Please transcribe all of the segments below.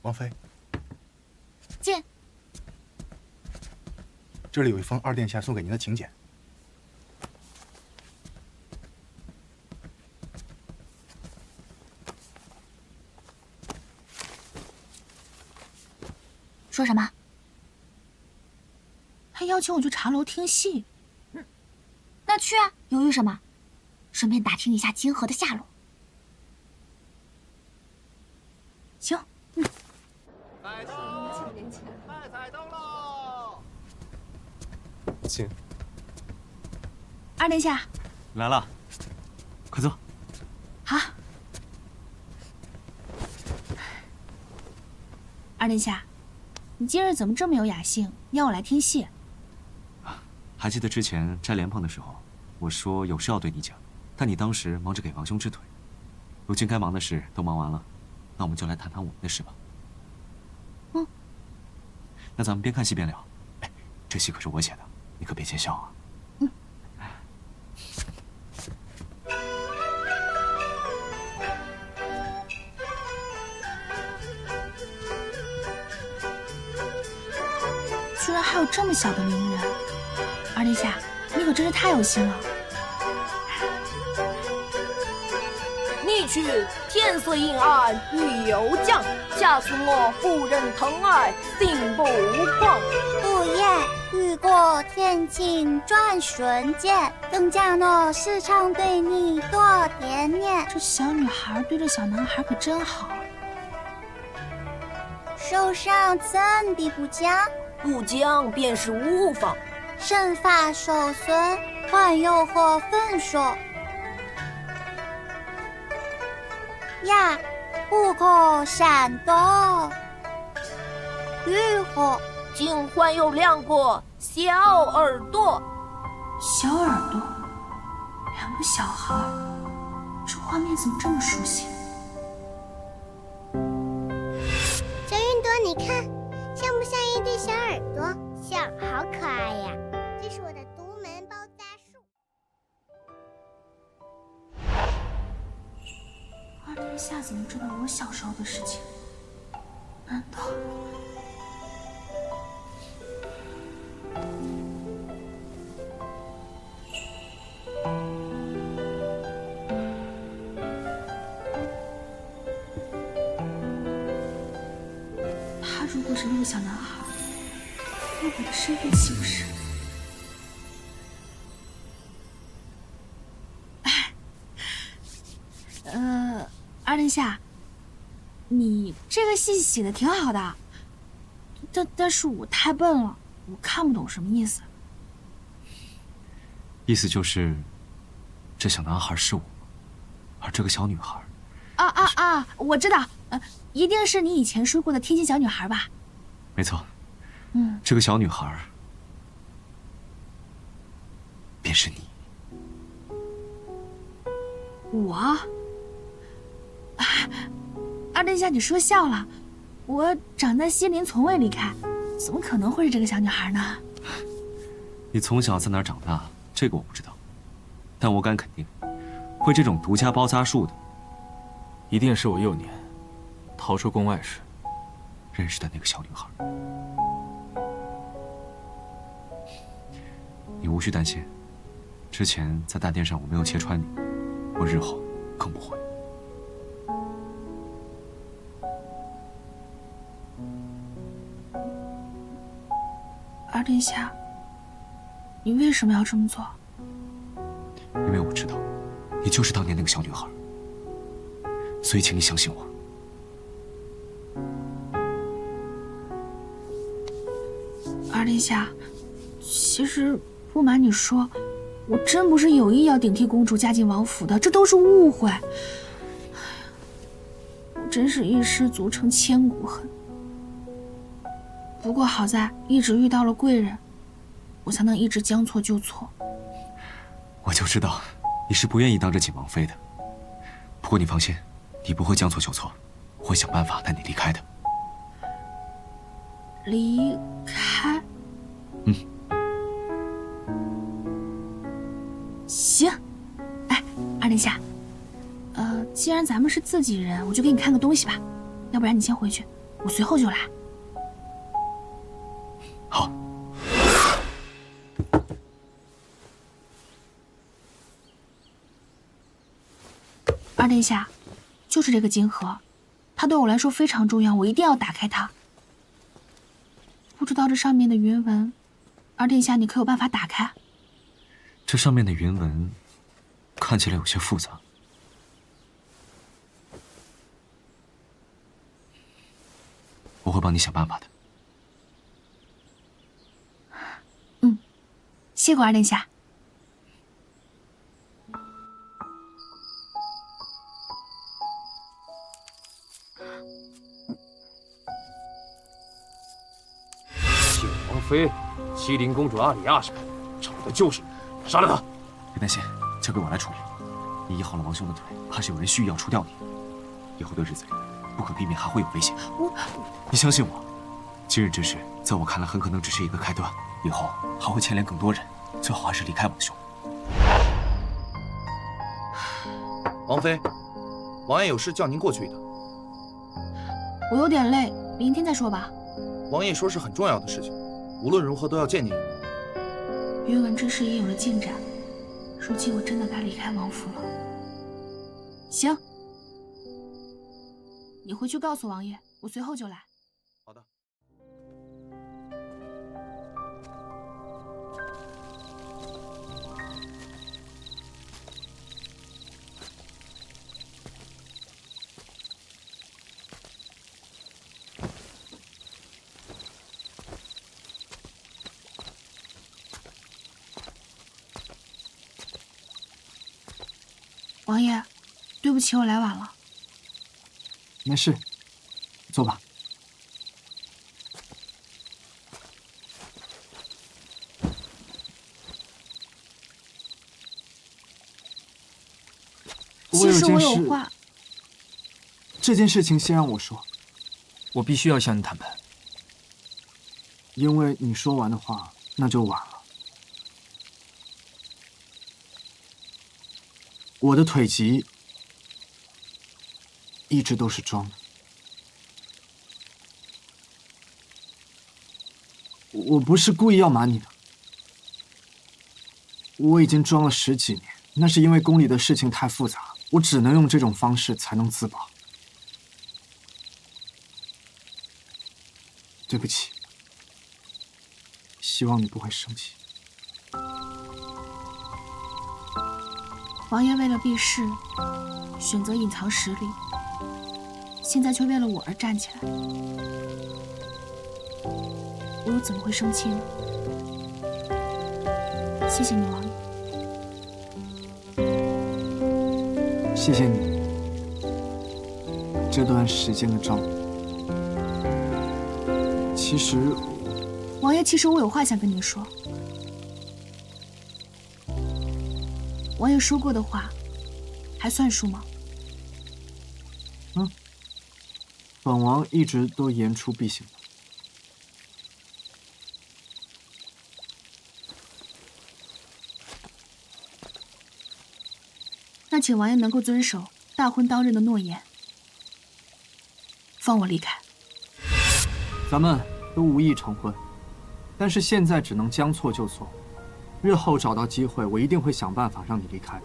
王妃，进。这里有一封二殿下送给您的请柬。说什么？还邀请我去茶楼听戏？那去啊，犹豫什么？顺便打听一下金河的下落。行，彩灯，卖彩灯喽！请。二殿下来了，快坐。好。二殿下，你今日怎么这么有雅兴，邀我来听戏？还记得之前摘莲蓬的时候，我说有事要对你讲，但你当时忙着给王兄治腿。如今该忙的事都忙完了，那我们就来谈谈我们的事吧。嗯。那咱们边看戏边聊。哎，这戏可是我写的，你可别见笑啊。嗯。居然还有这么小的名人，二殿下，你可真是太有心了。你去天色阴暗雨犹降，假使我夫人疼爱心不狂。不言雨过天晴转瞬间，更加我时常对你多惦念。这小女孩对这小男孩可真好。受伤怎地不讲？不讲便是无妨。身法受损，还有何分说？呀，不可闪躲。如何？竟还有两个小耳朵。小耳朵，两个小孩，这画面怎么这么熟悉？小云朵，你看，像不像一对小耳朵？像，好可爱呀！这是我的独门包扎术。二殿下怎么知道我小时候的事情？难道……他如果是那个小男孩，那我的身份岂不是……二殿下，你这个戏写的挺好的，但是我太笨了，我看不懂什么意思。意思就是，这小男孩是我，而这个小女孩……我知道，一定是你以前说过的天津小女孩吧？没错。这个小女孩便是你。我？二殿下，你说笑了，我长在西林，从未离开，怎么可能会是这个小女孩呢？你从小在哪儿长大？这个我不知道，但我敢肯定，会这种独家包扎术的，一定是我幼年逃出宫外时认识的那个小女孩。你无需担心，之前在大殿上我没有揭穿你，我日后更不会。二殿下，你为什么要这么做？因为我知道，你就是当年那个小女孩，所以请你相信我。二殿下，其实不瞒你说，我真不是有意要顶替公主嫁进王府的，这都是误会。我真是一失足成千古恨。不过好在一直遇到了贵人，我才能一直将错就错。我就知道你是不愿意当这锦王妃的，不过你放心，你不会将错就错，我会想办法带你离开的。离开？行。哎，二殿下，既然咱们是自己人，我就给你看个东西吧，要不然你先回去，我随后就来。好。二殿下，就是这个金盒，它对我来说非常重要，我一定要打开它。不知道这上面的云纹，二殿下你可有办法打开？这上面的云纹看起来有些复杂。我会帮你想办法的。谢过二殿下。靖王妃、麒麟公主阿里亚什么，找的就是你，杀了他！别担心，交给我来处理。你医好了王兄的腿，怕是有人蓄意要除掉你。以后的日子里，不可避免还会有危险。你相信我，今日之事，在我看来很可能只是一个开端，以后还会牵连更多人，最好还是离开王兄。王妃，王爷有事叫您过去一趟。我有点累，明天再说吧。王爷说是很重要的事情，无论如何都要见您一面。云纹之事也有了进展，如今我真的该离开王府了。行，你回去告诉王爷，我随后就来。好的。王爷，对不起，我来晚了。没事，坐吧。其实我有事，话。这件事情先让我说。我必须要向你坦白，因为你说完的话，那就晚了。我的腿疾一直都是装的，我不是故意要瞒你的。我已经装了10几年，那是因为宫里的事情太复杂，我只能用这种方式才能自保。对不起，希望你不会生气。王爷为了避世，选择隐藏实力，现在却为了我而站起来，我又怎么会生气呢？谢谢你，王爷。谢谢你这段时间的照顾。其实，王爷，其实我有话想跟您说。王爷说过的话，还算数吗？本王一直都言出必行的。那请王爷能够遵守大婚当日的诺言，放我离开。咱们都无意成婚，但是现在只能将错就错。日后找到机会，我一定会想办法让你离开。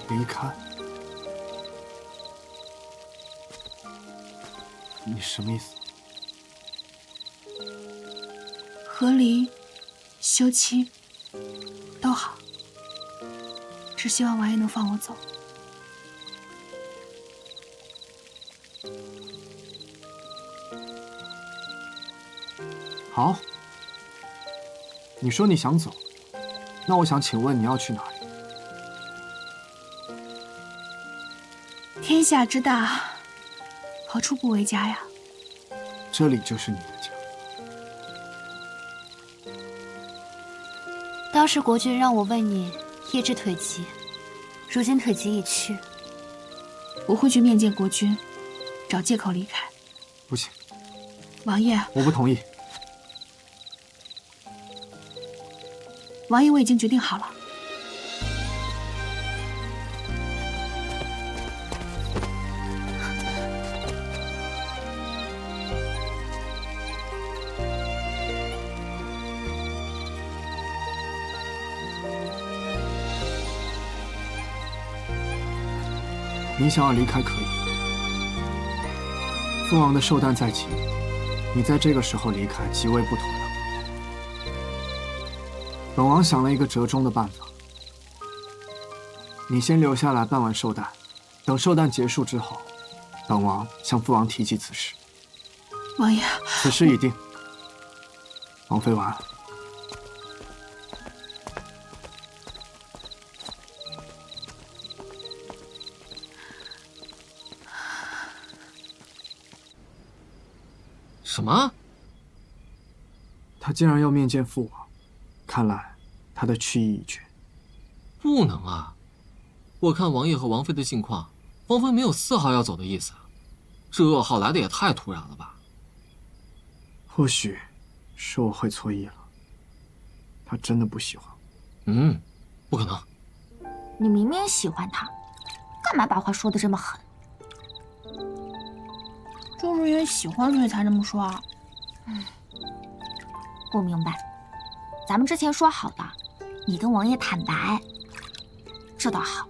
离开？你什么意思？和离、休妻都好，只希望王爷能放我走。好，你说你想走，那我想请问你要去哪里？天下之大，何处不为家呀？这里就是你的家。当时国君让我为你医治腿疾，如今腿疾已去，我会去面见国君，找借口离开。不行，王爷，我不同意。王爷，我已经决定好了。你想要离开可以，父王的寿诞在即，你在这个时候离开极为不妥当。本王想了一个折中的办法，你先留下来办完寿诞，等寿诞结束之后，本王向父王提及此事。王爷，此事已定。王妃晚安。什么？他竟然要面见父王，看来他的去意已决。不能啊！我看王爷和王妃的近况，王妃没有丝毫要走的意思。这噩耗来的也太突然了吧？或许是我会错意了，他真的不喜欢我。不可能。你明明喜欢他，干嘛把话说得这么狠？就是因为喜欢，所以才这么说啊。不明白，咱们之前说好的，你跟王爷坦白，这倒好，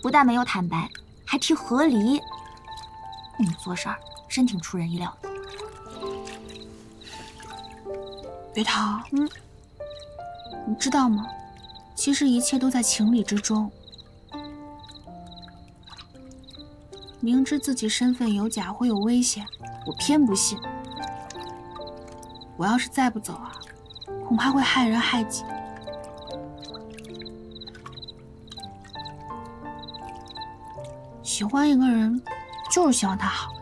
不但没有坦白，还提和离。你做事儿真挺出人意料的。月涛，你知道吗？其实一切都在情理之中。明知自己身份有假会有危险，我偏不信。我要是再不走啊，恐怕会害人害己。喜欢一个人，就是希望他好，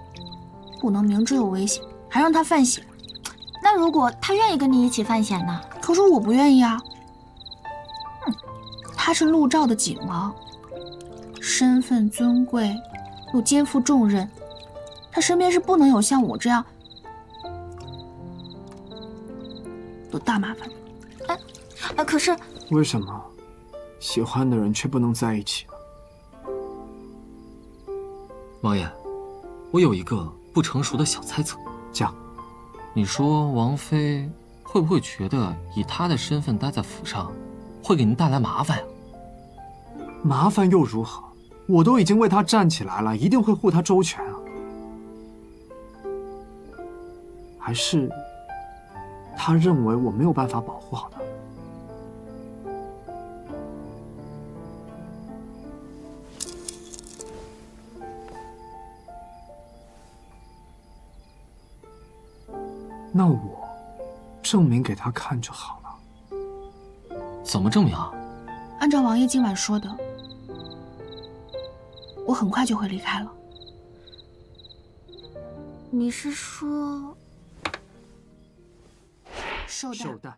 不能明知有危险还让他犯险。那如果他愿意跟你一起犯险呢？可是我不愿意啊。他是陆兆的锦王，身份尊贵，又肩负重任，他身边是不能有像我这样有大麻烦的。可是为什么喜欢的人却不能在一起呢？王爷，我有一个不成熟的小猜测。讲。你说王妃会不会觉得以她的身份待在府上，会给您带来麻烦呀？麻烦又如何？我都已经为他站起来了，一定会护他周全啊。还是他认为我没有办法保护好他？那我证明给他看就好了。怎么证明啊？按照王爷今晚说的，我很快就会离开了。你是说寿诞？